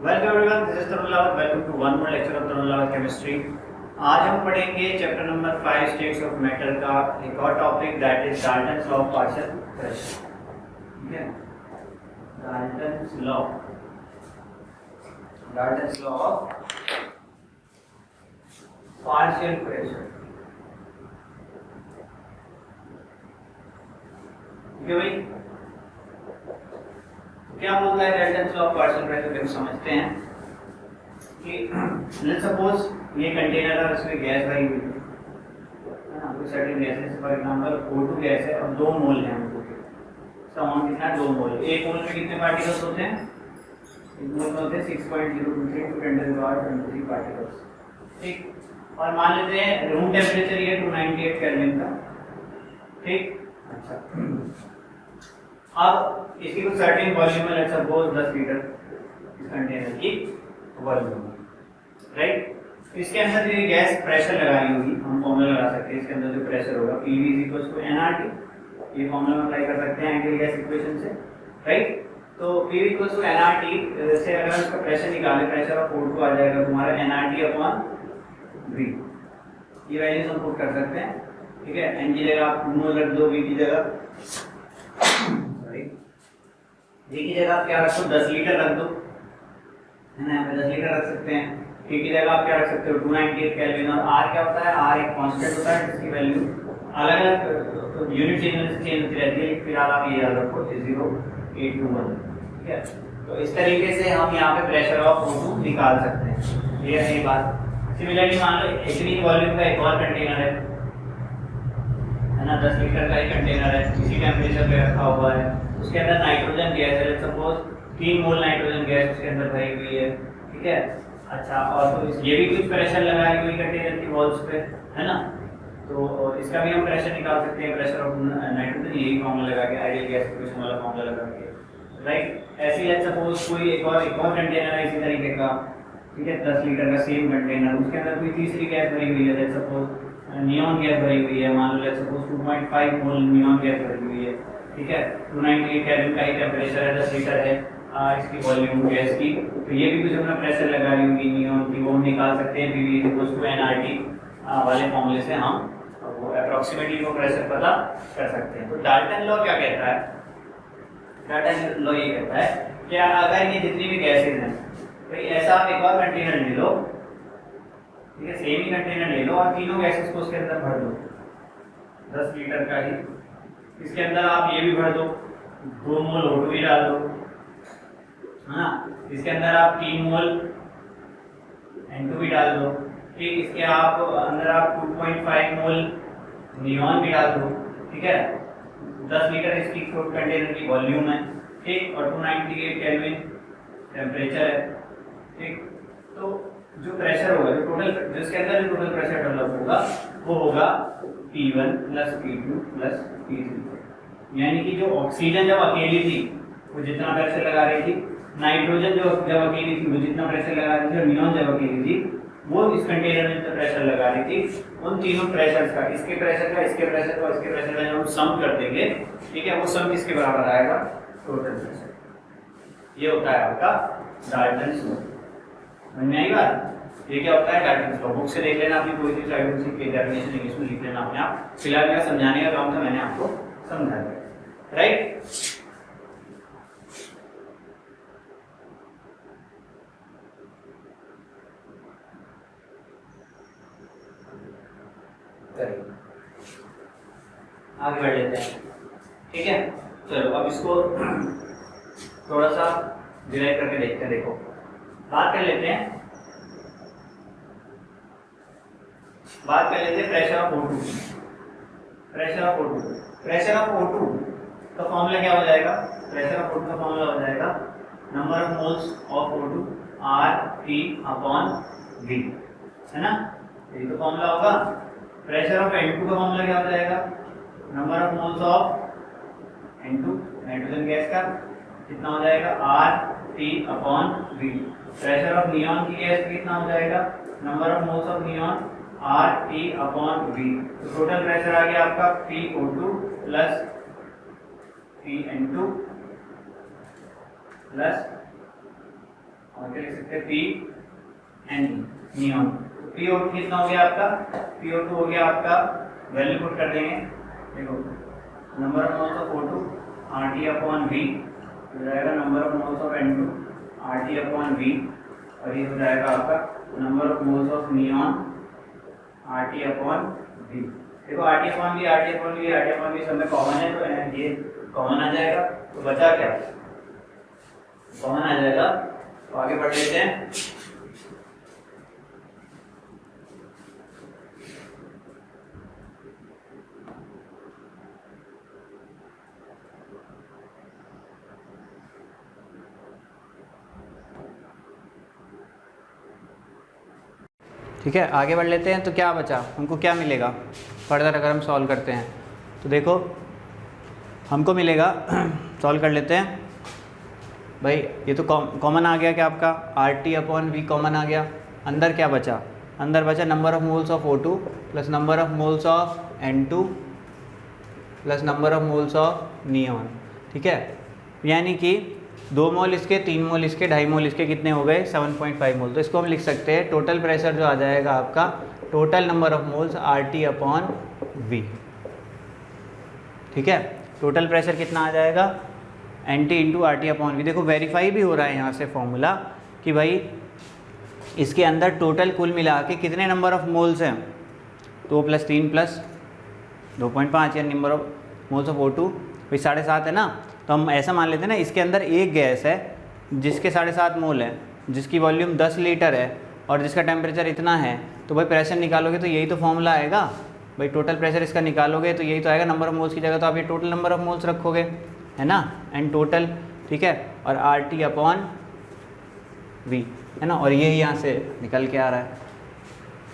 Welcome everyone, this is Tarun Lavat. Welcome to one more lecture of Tarun Lavat chemistry. आज हम पढ़ेंगे chapter number 5 states of matter का एक और topic, that is Dalton's law of partial pressure. ठीक है, Dalton's law of partial pressure. ठीक है भाई, क्या बोलता है Dalton's law of partial pressure? हम समझते हैं कि लेट्स सपोज ये कंटेनर है, उसमें गैस भरी हुई है ना, कोई सर्टेन गैस है, फॉर एग्जांपल O2 गैस है और 2 मोल है हमको के। इसका अमाउंट कितना है? 2 मोल। एक मोल में कितने पार्टिकल्स होते हैं? एक मोल में होते हैं 6.023 × 10⁻23 पार्टिकल्स। ठीक, और मान लेते हैं रूम टेम्परेचर ये 298 केल्विन का। ठीक, अच्छा, अब इसकी कुछ सर्टेन वॉल्यूम है, लेट्स सपोज 10 लीटर इस कंटेनर की वॉल्यूम, राइट। इसके अंदर जो गैस प्रेशर लगानी होगी, हम फॉर्मूला लगा सकते हैं। इसके अंदर जो प्रेशर होगा PV = nRT, ये फॉर्मूला में अप्लाई कर सकते हैं आइडियल गैस इक्वेशन से, राइट। तो PV = nRT से अगर इसका प्रेशर निकालें, प्रेशर ऑफ O2 आ जाएगा तुम्हारा nRT/V। ये वैल्यूज हम पुट कर सकते हैं। ठीक है, n की जगह आप मोल रख दो, V की जगह V की जगह आप क्या रख दो? 10 लीटर रख दो, है ना, यहाँ पे 10 लीटर रख सकते हैं। K की जगह आप क्या रख सकते हो? 298 केल्विन। और R क्या होता है? R एक कांस्टेंट होता है जिसकी वैल्यू अलग अलग यूनिट चेंज होती रहती है, फिलहाल आप ये याद रखो 0.821। ठीक है, तो इस तरीके से हम यहाँ पे प्रेशर ऑफ O2 निकाल सकते हैं। ये है बात। सिमिलरली मान लो इतनी वॉल्यूम का एक और कंटेनर है ना, 10 लीटर का एक कंटेनर है, इसी टेम्परेचर पे रखा हुआ है। उसके अंदर नाइट्रोजन गैस है, let's suppose 3 mole nitrogen gas उसके अंदर भरी हुई है। ठीक है, अच्छा, और तो ये भी कुछ प्रेशर लगाई हुई कंटेनर की वॉल्स पे, है ना, तो इसका भी हम प्रेशर निकाल सकते हैं, प्रेशर ऑफ नाइट्रोजन, यही फॉर्मूला लगा के, आइडियल गैस इक्वेशन वाला फॉर्मूला लगा के, राइट। ऐसे ही लेट्स सपोज कोई एक और कंटेनर है इसी तरीके का, ठीक है, 10 लीटर का सेम कंटेनर, उसके अंदर कोई तीसरी गैस भरी हुई है, लेट्स सपोज नियॉन गैस भरी हुई है, मान लो let's suppose 2.5 mole neon gas भरी हुई है। ठीक है, 298 केल्विन का ही टेम्परेचर है, 10 लीटर है इसकी वॉल्यूम गैस की। तो ये भी कुछ अपना प्रेशर लगा रही होगी नियॉन की, वो हम निकाल सकते हैं PV = nRT वाले फॉर्मूले से। हम वो अप्रोक्सीमेटली वो प्रेशर पता कर सकते हैं। तो डाल्टन लॉ क्या कहता है? डाल्टन लॉ ये कहता है कि अगर ये जितनी भी गैसेज हैं, तो ऐसा आप एक और कंटेनर ले लो, ठीक है, सेम ही कंटेनर ले लो और तीनों गैसेस को उसके अंदर भर दो, 10 लीटर का ही। इसके अंदर आप ये भी भर दो, 2 मोल O2 भी डाल दो, है ना। इसके अंदर आप 3 मोल N2 भी डाल दो। ठीक, इसके आप अंदर आप 2.5 मोल नियॉन भी डाल दो। ठीक है, 10 लीटर इसकी कंटेनर की वॉल्यूम है। ठीक, और 298 केल्विन टेम्परेचर है। ठीक, तो जो प्रेशर होगा, जो टोटल जिसके अंदर जो टोटल प्रेशर डेवलप होगा वो होगा P1 + P2 + P3। यानी कि जो ऑक्सीजन जब अकेली थी वो जितना प्रेशर लगा रही थी, नाइट्रोजन जो जब अकेली थी वो जितना प्रेशर लगा रही थी, और नियॉन जब अकेली थी वो इस कंटेनर में जितना प्रेशर लगा रही थी, उन तीनों प्रेशर्स का, इसके प्रेशर का, इसके प्रेशर का, इसके प्रेशर का जब हम सम कर देंगे, ठीक है, वो सम किसके बराबर आएगा? Total pressure. ये होता है आपका डाल्टन्स लॉ। समझ में आई बात? ये क्या होता है? Dalton's law. बुक से देख लेना, अपनी कोई सी स्लाइड की डेफिनेशन इंग्लिश में लिख लेना अपने आप। फिलहाल मेरा समझाने का काम था, मैंने आपको समझा दिया, राइट। आगे बढ़ लेते हैं। ठीक है, चलो अब इसको थोड़ा सा डिराइव करके देखते हैं। देखो, बात कर लेते हैं pressure of O2। Pressure of O2 का फॉर्मूला क्या हो जाएगा? प्रेशर ऑफ O2 का फॉर्मूला हो जाएगा number of moles of O2 RT/V, है ना, यही तो फॉर्मूला होगा। प्रेशर ऑफ N2 का फॉर्मूला क्या हो जाएगा? Number of moles of N2, nitrogen gas का, कितना हो जाएगा? RT/V। प्रेशर ऑफ नियॉन की गैस कितना हो जाएगा? Number of moles of neon RT/V। तो टोटल प्रेशर आ गया आपका PO2 + PN2 + और क्या लिख सकते हैं पी एन नियॉन। PO2 कितना हो गया आपका, PO2 हो गया आपका, वैल्यू पुट कर देंगे, देखो number of moles of O2 RT upon V हो जाएगा number of moles of N2 RT upon V, और ये हो जाएगा आपका number of moles of neon RT upon V। देखो RT upon V RT upon V RT upon V सब में कॉमन है, तो ये कॉमन आ जाएगा, तो बचा क्या, कॉमन आ जाएगा। तो आगे बढ़ लेते हैं। ठीक है, आगे बढ़ लेते हैं। तो क्या बचा, हमको क्या मिलेगा फर्दर अगर हम सॉल्व करते हैं, तो देखो हमको मिलेगा सॉल्व कर लेते हैं भाई। ये तो कॉमन आ गया क्या आपका, RT अपॉन V कॉमन आ गया। अंदर क्या बचा, अंदर बचा number of moles of O2 plus number of moles of N2 plus number of moles of neon. ठीक है, यानी कि 2 मोल इसके, 3 मोल इसके, 2.5 मोल इसके, कितने हो गए 7.5 मोल। तो इसको हम लिख सकते हैं टोटल प्रेशर जो आ जाएगा आपका, total number of moles RT upon V। ठीक है, टोटल प्रेशर कितना आ जाएगा NT into RT upon V। देखो वेरीफाई भी हो रहा है यहाँ से फॉर्मूला कि भाई इसके अंदर टोटल कुल मिला के कितने नंबर ऑफ मोल्स हैं, 2 + 3 + 2.5 या number of moles of O2 भाई 7.5 है ना। तो हम ऐसा मान लेते हैं ना, इसके अंदर एक गैस है जिसके 7.5 मोल है, जिसकी वॉल्यूम 10 लीटर है और जिसका टेम्परेचर इतना है, तो भाई प्रेशर निकालोगे तो यही तो फॉर्मूला आएगा भाई। टोटल प्रेशर इसका निकालोगे तो यही तो आएगा, नंबर ऑफ मोल्स की जगह तो आप ये टोटल नंबर ऑफ मोल्स रखोगे, है ना, एंड टोटल। ठीक है, और RT अपॉन V, है ना, और यही यहाँ से निकल के आ रहा है।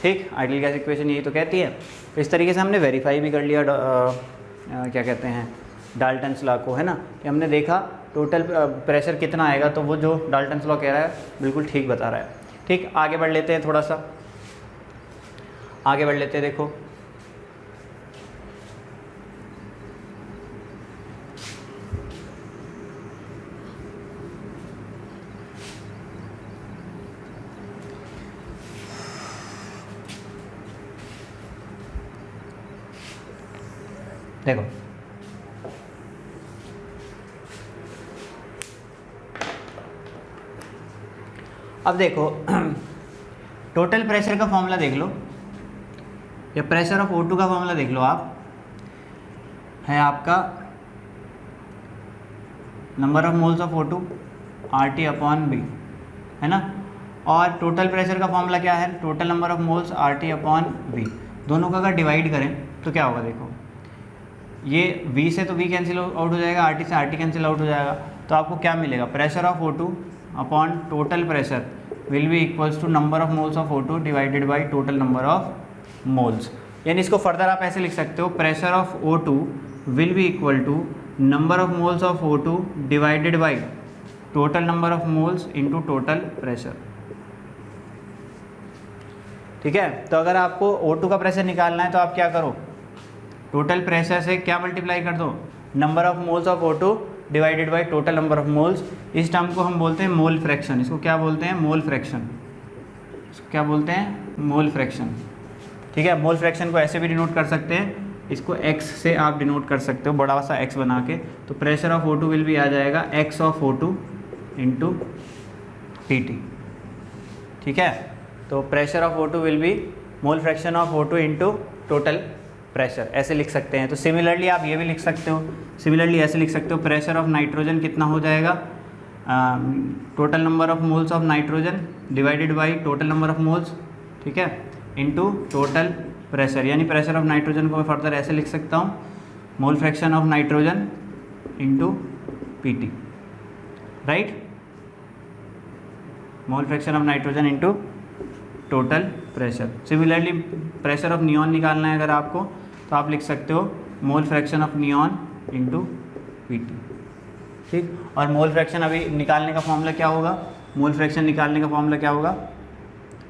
ठीक, आइडियल गैस इक्वेशन यही तो कहती है। तो इस तरीके से हमने वेरीफाई भी कर लिया क्या कहते हैं डाल्टन्स लॉ को, है ना, कि हमने देखा टोटल प्रेशर कितना आएगा, तो वो जो डाल्टन्स लॉ कह रहा है बिल्कुल ठीक बता रहा है। ठीक, आगे बढ़ लेते हैं, थोड़ा सा आगे बढ़ लेते हैं। देखो देखो अब देखो टोटल प्रेशर का फॉर्मूला देख लो, या प्रेशर ऑफ O2 का फॉर्मूला देख लो आप, है आपका number of moles of O2 RT upon V, है ना। और टोटल प्रेशर का फॉर्मूला क्या है, total number of moles RT upon V। दोनों का अगर डिवाइड करें तो क्या होगा, देखो ये V से तो V कैंसिल आउट हो जाएगा, RT से RT कैंसिल आउट हो जाएगा, तो आपको क्या मिलेगा, pressure of O2 upon total pressure will be equals to number of moles of O2 divided by total number of moles. यानी इसको फर्दर आप ऐसे लिख सकते हो, pressure of O2 will be equal to number of moles of O2 divided by total number of moles into total pressure. ठीक है, तो अगर आपको O2 का प्रेशर निकालना है तो आप क्या करो, टोटल प्रेशर से क्या मल्टीप्लाई कर दो, number of moles of O2 divided by total number of moles. इस टर्म को हम बोलते हैं मोल फ्रैक्शन। इसको क्या बोलते हैं, मोल फ्रैक्शन। इसको क्या बोलते हैं, मोल फ्रैक्शन। ठीक है, मोल फ्रैक्शन को ऐसे भी डिनोट कर सकते हैं, इसको x से आप डिनोट कर सकते हो, बड़ा सा x बना के। तो प्रेशर ऑफ O2 विल भी आ जाएगा x of O2 into PT। ठीक है, तो pressure of O2 will B mole fraction of O2 into total pressure, ऐसे लिख सकते हैं। तो सिमिलरली आप ये भी लिख सकते हो, सिमिलरली ऐसे लिख सकते हो, प्रेशर ऑफ नाइट्रोजन कितना हो जाएगा, total number of moles of nitrogen divided by total number of moles, ठीक है, इनटू टोटल प्रेशर। यानी प्रेशर ऑफ नाइट्रोजन को मैं फर्दर ऐसे लिख सकता हूँ, मोल fraction of nitrogen into PT, right, mole fraction of nitrogen into total pressure. Similarly pressure of neon निकालना है अगर आपको, तो आप लिख सकते हो मोल fraction of neon into PT। ठीक, और मोल फ्रैक्शन अभी निकालने का फॉर्मूला क्या होगा, मोल फ्रैक्शन निकालने का फॉर्मूला क्या होगा,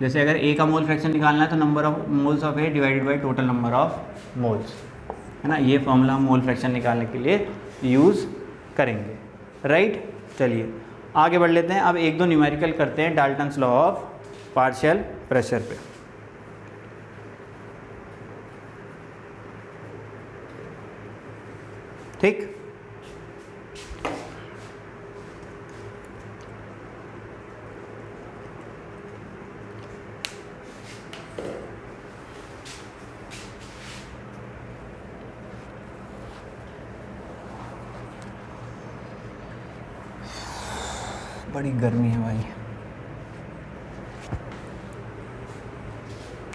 जैसे अगर A का मोल फ्रैक्शन निकालना है तो number of moles of A divided by total number of moles, है ना। ये फॉर्मूला हम मोल फ्रैक्शन निकालने के लिए यूज़ करेंगे, राइट। चलिए आगे बढ़ लेते हैं, अब एक दो न्यूमेरिकल करते हैं Dalton's law of partial pressure पे। ठीक, बड़ी गर्मी है भाई।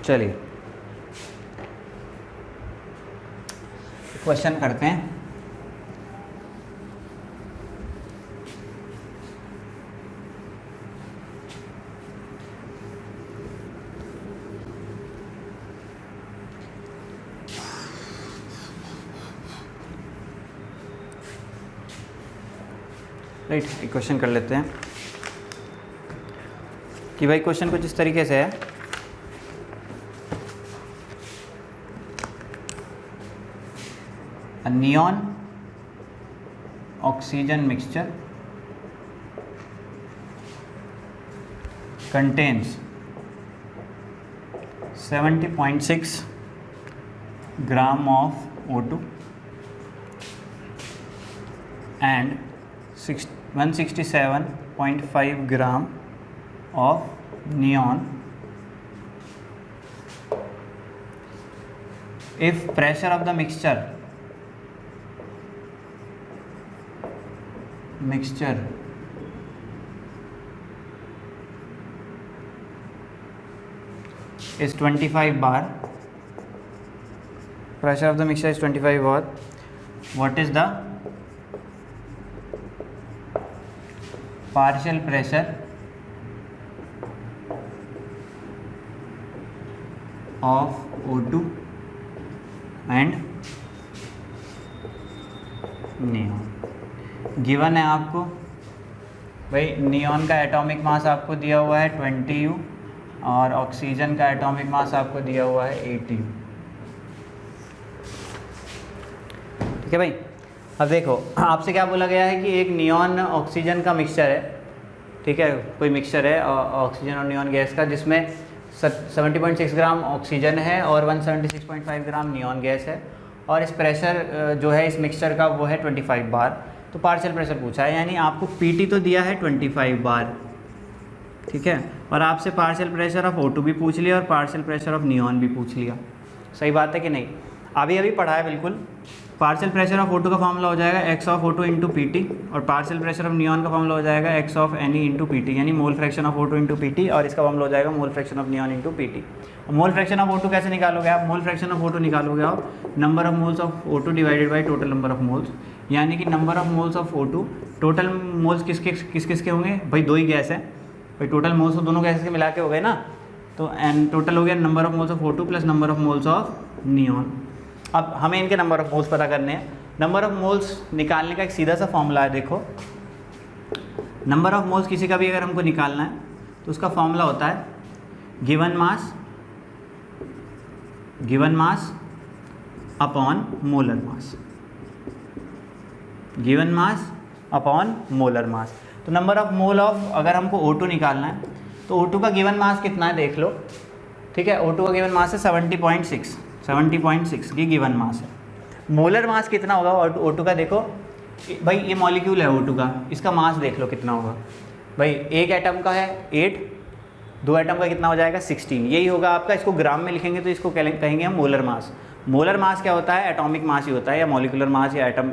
चलिए क्वेश्चन करते हैं। राइट, एक क्वेश्चन कर लेते हैं कि भाई क्वेश्चन कुछ इस तरीके से है, a neon oxygen mixture contains 70.6 gram of O2 and 167.5 gram of neon if pressure of the mixture is 25 bar, pressure of the mixture is 25 bar, what is the partial pressure of O2 and neon। Given है आपको भाई, neon का atomic mass आपको दिया हुआ है 20U और oxygen का एटॉमिक मास आपको दिया हुआ है 80U। ठीक है भाई, अब देखो आपसे क्या बोला गया है कि एक नियॉन ऑक्सीजन का मिक्सचर है। ठीक है, कोई मिक्सचर है ऑक्सीजन और नियॉन गैस का, जिसमें 70.6 ग्राम ऑक्सीजन है और 176.5 ग्राम नियॉन गैस है, और इस प्रेशर जो है इस मिक्सचर का वो है 25 बार। तो पार्शियल प्रेशर पूछा है, यानी आपको पीटी तो दिया है 25 बार। ठीक है, और आपसे पार्शियल प्रेशर ऑफ O2 भी पूछ लिया और पार्शियल प्रेशर ऑफ नियॉन भी पूछ लिया। सही बात है कि नहीं? अभी पढ़ा है बिल्कुल। पार्शियल प्रेशर ऑफ O2 का फॉर्मूला हो जाएगा x of O2 into P, और पार्शियल प्रेशर ऑफ नियॉन का फॉर्मूला हो जाएगा x of Ne into P, यानी mole fraction of O2 into P, और इसका फॉर्मूला हो जाएगा mole fraction of neon into P. Mole fraction of O2 कैसे निकालोगे आप? मोल फ्रैक्शन ऑफ O2 निकालोगे आप number of moles of O2 divided by total number of moles, यानी कि number of moles of O2, total moles किस किस के होंगे भाई? दो ही गैस है भाई, टोटल मोल्स तो दोनों गैस के मिला के हो गए ना, तो एन टोटल हो गया number of moles of O2 plus number of moles of neon. अब हमें इनके नंबर ऑफ मोल्स पता करने हैं। नंबर ऑफ मोल्स निकालने का एक सीधा सा फॉर्मूला है, देखो नंबर ऑफ मोल्स किसी का भी अगर हमको निकालना है तो उसका फॉर्मूला होता है given mass upon molar mass, given mass upon molar mass. तो नंबर ऑफ मोल ऑफ अगर हमको O2 निकालना है तो O2 का गिवन मास कितना है देख लो। ठीक है, O2 का गिवन मास है 70.6 की गिवन मास है। मोलर मास कितना होगा O2 का? देखो भाई ये मॉलिक्यूल है O2 का, इसका मास देख लो कितना होगा भाई। एक एटम का है 8, दो एटम का कितना हो जाएगा 16, यही होगा आपका। इसको ग्राम में लिखेंगे तो इसको कहेंगे हम मोलर मास। मोलर मास क्या होता है? एटॉमिक मास ही होता है, या मॉलिक्यूलर मास, या एटम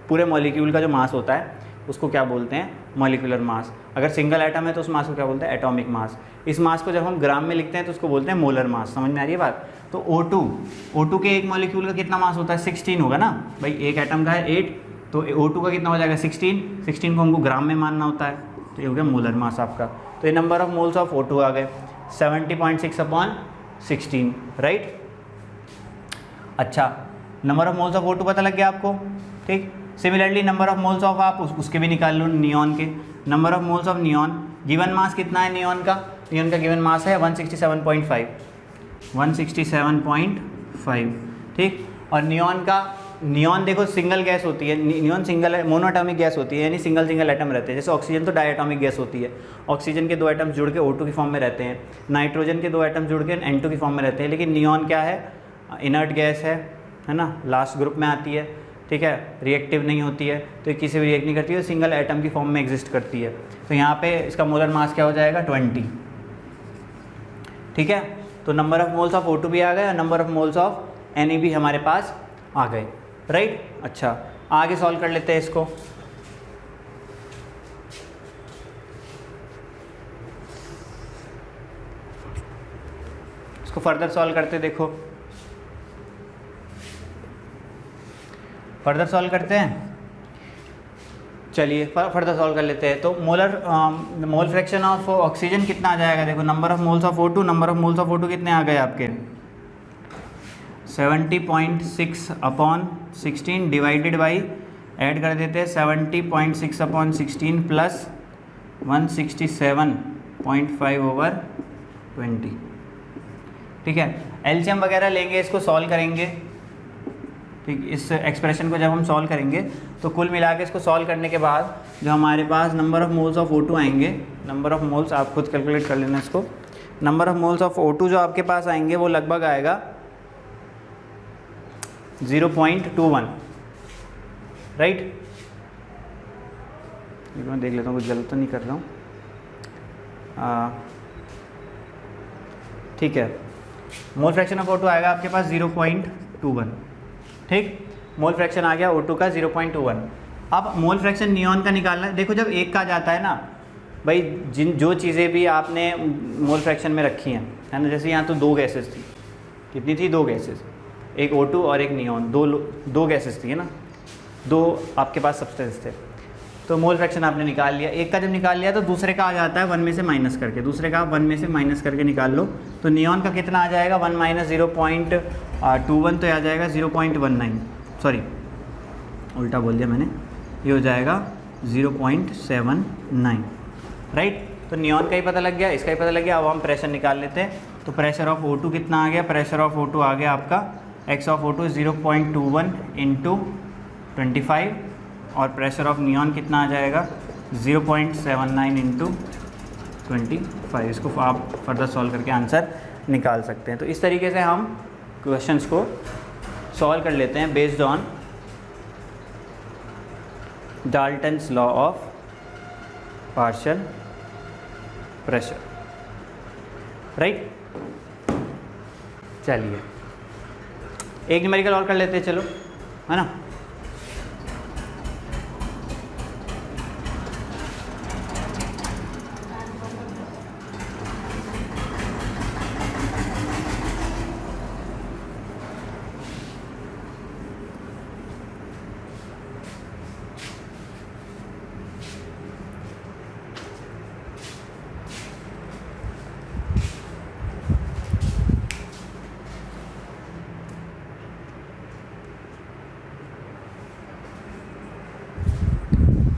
पूरे मॉलिक्यूल का जो मास होता है उसको क्या बोलते हैं? Molecular mass. अगर सिंगल एटम है तो उस मास को क्या बोलते हैं? Atomic mass. इस मास को जब हम ग्राम में लिखते हैं तो उसको बोलते हैं मोलर मास। समझ में आ रही है बात? तो O2 के एक मॉलिक्यूल का कितना मास होता है? 16 होगा ना भाई। एक एटम का है 8, तो O2 का कितना हो जाएगा 16 को हमको ग्राम में मानना होता है, तो ये हो गया मोलर मास आपका। तो ये number of moles of O2 आ गए 70.6 अपॉन 16, राइट। अच्छा, number of moles of O2 पता लग गया आपको। ठीक, similarly number of moles of आप उसके भी निकाल लो, नियॉन के। Number of moles of neon, given mass कितना है नियॉन का? नियॉन का गिवन मास है 167.5। ठीक, और नियॉन का नियॉन देखो सिंगल गैस होती है, नियॉन सिंगल मोनोएटॉमिक गैस होती है, यानी सिंगल एटम रहते हैं। जैसे ऑक्सीजन तो डायएटॉमिक गैस होती है, ऑक्सीजन के 2 एटम्स जुड़ के O2 की फॉर्म में रहते हैं, नाइट्रोजन के 2 एटम्स जुड़ के N2 की फॉर्म में रहते हैं। लेकिन नियॉन क्या है, इनर्ट गैस है ना, लास्ट ग्रुप में आती है, ठीक है, रिएक्टिव नहीं होती है, तो किसी भी रिएक्ट नहीं करती है, सिंगल एटम की फॉर्म में एग्जिस्ट करती है। तो यहाँ पे इसका मोलर मास क्या हो जाएगा 20, ठीक है। तो number of moles of O2 भी आ गए और number of moles of Na भी हमारे पास आ गए, राइट। अच्छा, आगे सॉल्व कर लेते हैं इसको। इसको फर्दर सॉल्व करते, देखो फर्दर सॉल्व करते हैं। चलिए फर्दर सॉल्व कर लेते हैं। तो मोल फ्रैक्शन ऑफ ऑक्सीजन कितना आ जाएगा, देखो number of moles of O2, number of moles of O2 कितने आ गए आपके 70.6/16 डिवाइडेड बाई, ऐड कर देते हैं 70.6/16 प्लस 167.5/20, ठीक है। एलसीएम वगैरह लेंगे, इसको सॉल्व करेंगे, ठीक। इस एक्सप्रेशन को जब हम सॉल्व करेंगे तो कुल मिला के इसको सॉल्व करने के बाद जो हमारे पास number of moles of O2 आएंगे, नंबर ऑफ मोल्स आप खुद कैलकुलेट कर लेना इसको, number of moles of O2 जो आपके पास आएंगे वो लगभग आएगा 0.21, राइट। मैं देख लेता हूँ कुछ गलत तो नहीं कर रहा हूँ, ठीक है। मोल फ्रैक्शन ऑफ O2 आएगा आपके पास 0.21, ठीक। मोल फ्रैक्शन आ गया O2 का 0.21। अब मोल फ्रैक्शन नियॉन का निकालना है। देखो जब एक का जाता है ना भाई, जो चीज़ें भी आपने मोल फ्रैक्शन में रखी हैं, है ना, जैसे यहाँ तो 2 गैसेस थी, कितनी थी 2 गैसेस, एक O2 और एक नियॉन, दो गैसेस थी, है ना, 2 आपके पास सब्सटेंस थे। तो मोल फ्रैक्शन आपने निकाल लिया, एक का जब निकाल लिया तो दूसरे का आ जाता है 1 में से माइनस करके, दूसरे का 1 में से माइनस करके निकाल लो। तो नियॉन का कितना आ जाएगा 1 माइनस 0.21, तो आ जाएगा 0.19, सॉरी उल्टा बोल दिया मैंने, ये हो जाएगा 0.79, राइट। तो नियॉन का ही पता लग गया, इसका ही पता लग गया। अब हम प्रेशर निकाल लेते हैं। तो प्रेशर ऑफ O2 कितना आ गया, प्रेशर ऑफ O2 आ गया आपका x ऑफ O2 0.21 इंटू 25, और प्रेशर ऑफ नियॉन कितना आ जाएगा 0.79 इंटू 25। इसको आप फर्दर सॉल्व करके आंसर निकाल सकते हैं। तो इस तरीके से हम क्वेश्चंस को सॉल्व कर लेते हैं based on Dalton's law of partial pressure, right. चलिए एक न्यूमेरिकल और कर लेते हैं, चलो, है ना।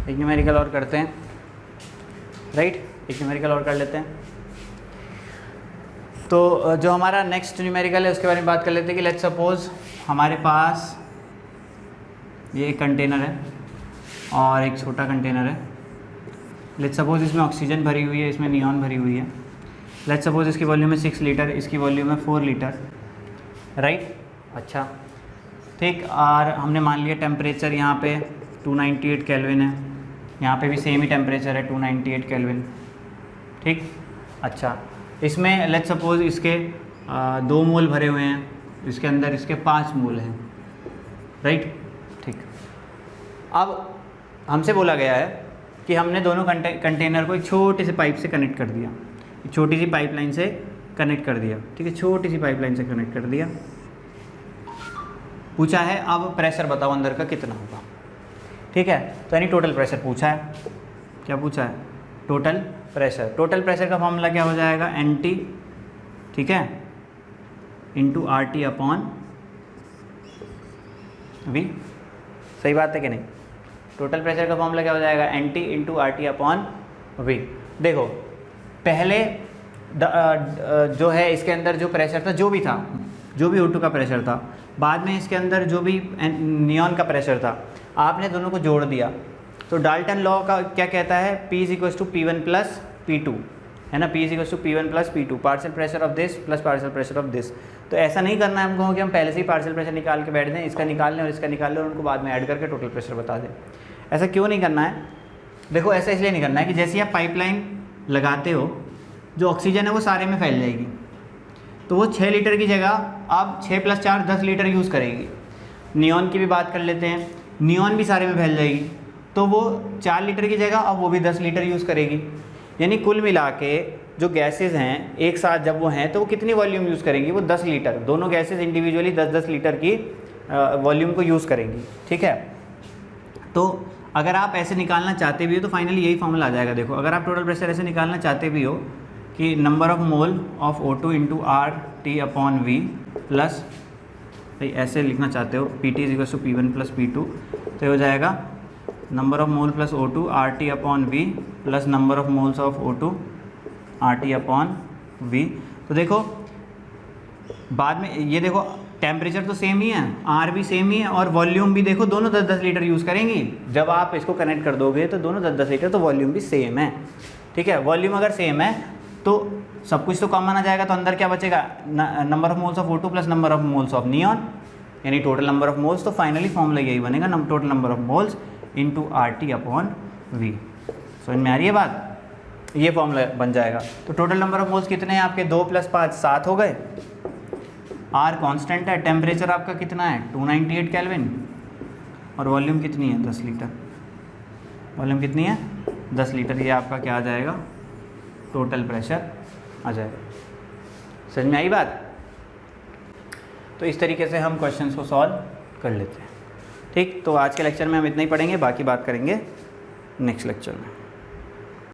एक न्यूमेरिकल और करते हैं, राइट। एक न्यूमेरिकल और कर लेते हैं। तो जो हमारा नेक्स्ट न्यूमेरिकल है उसके बारे में बात कर लेते हैं कि लेट्स सपोज हमारे पास ये एक कंटेनर है और एक छोटा कंटेनर है। लेट्स सपोज इसमें ऑक्सीजन भरी हुई है, इसमें नियॉन भरी हुई है। लेट्स सपोज इसकी वॉल्यूम है 6 लीटर, इसकी वॉल्यूम है 4 लीटर, राइट। अच्छा, ठीक। और हमने मान लिया टेम्परेचर यहाँ पे 298 केल्विन है, यहाँ पे भी सेम ही टेम्परेचर है 298 केल्विन, ठीक। अच्छा, इसमें लेट्स सपोज इसके 2 मोल भरे हुए हैं, इसके अंदर इसके 5 मोल हैं, राइट, ठीक। अब हमसे बोला गया है कि हमने दोनों कंटेनर को एक छोटे से पाइप से कनेक्ट कर दिया, छोटी सी पाइपलाइन से कनेक्ट कर दिया, ठीक है, छोटी सी पाइपलाइन से कनेक्ट कर दिया। पूछा है अब प्रेशर बताओ अंदर का कितना होगा, ठीक है। तो यानी टोटल प्रेशर पूछा है, क्या पूछा है, टोटल प्रेशर। टोटल प्रेशर का फॉर्मूला क्या हो जाएगा, NT, ठीक है, इंटू RT अपॉन V। सही बात है कि नहीं। टोटल प्रेशर का फॉर्मूला क्या हो जाएगा, NT into RT upon V। देखो पहले जो है इसके अंदर जो प्रेशर था, जो भी था, जो भी O2 का प्रेशर था, बाद में इसके अंदर जो भी नियॉन का प्रेशर था, आपने दोनों को जोड़ दिया। तो डाल्टन लॉ का क्या कहता है, P = P1 + P2, है ना, P = P1 + P2, partial pressure of this plus partial pressure of this. तो ऐसा नहीं करना है हमको कि हम पहले से ही पार्शियल प्रेशर निकाल के बैठ दें, इसका निकाल लें और इसका निकाल लें और उनको बाद में ऐड करके टोटल प्रेशर बता दें। ऐसा क्यों नहीं करना है? देखो ऐसा इसलिए नहीं करना है कि जैसे आप पाइपलाइन लगाते हो, जो ऑक्सीजन है वो सारे में फैल जाएगी, तो वो 6 लीटर की जगह आप 6 + 4 10 लीटर यूज़ करेगी। नियॉन की भी बात कर लेते हैं, नियॉन भी सारे में फैल जाएगी, तो वो 4 लीटर की जगह अब वो भी 10 लीटर यूज़ करेगी। यानी कुल मिला के जो गैसेज़ हैं एक साथ जब वो हैं तो वो कितनी वॉल्यूम यूज़ करेंगी, वो 10 लीटर। दोनों गैसेज़ इंडिविजुअली 10-10 लीटर की वॉल्यूम को यूज़ करेंगी, ठीक है। तो अगर आप ऐसे निकालना चाहते भी हो तो फाइनली यही फॉर्मूला आ जाएगा। देखो अगर आप टोटल प्रेशर ऐसे निकालना चाहते भी हो कि number of mole of O2 × RT/V plus, भाई ऐसे लिखना चाहते हो PT = P1 + P2, तो हो जाएगा number of mole plus O2 RT/V plus number of moles of O2 RT/V। तो देखो बाद में ये देखो टेम्परेचर तो सेम ही है, R भी सेम ही है और वॉल्यूम भी देखो दोनों 10-10 लीटर यूज़ करेंगी। जब आप इसको कनेक्ट कर दोगे तो दोनों 10-10 लीटर, तो वॉल्यूम भी सेम है, ठीक है। वॉल्यूम अगर सेम है तो सब कुछ तो कॉमन आ जाएगा, तो अंदर क्या बचेगा, number of moles of O2 plus number of moles of neon, यानी टोटल नंबर ऑफ मोल्स। तो फाइनली फॉर्मूला यही बनेगा, total number of moles × RT/V। समझ में आ रही है बात? ये फॉर्मूला बन जाएगा। तो टोटल नंबर ऑफ मोल्स कितने हैं आपके, 2 + 5 7 हो गए। R कांस्टेंट है, टेम्परेचर आपका कितना है 298 केल्विन, और वॉल्यूम कितनी है 10 लीटर। वॉल्यूम कितनी है 10 लीटर। ये आपका क्या आ जाएगा, टोटल प्रेशर आ जाएगा। समझ में आई बात? तो इस तरीके से हम क्वेश्चंस को सॉल्व कर लेते हैं, ठीक। तो आज के लेक्चर में हम इतना ही पढ़ेंगे, बाकी बात करेंगे नेक्स्ट लेक्चर में।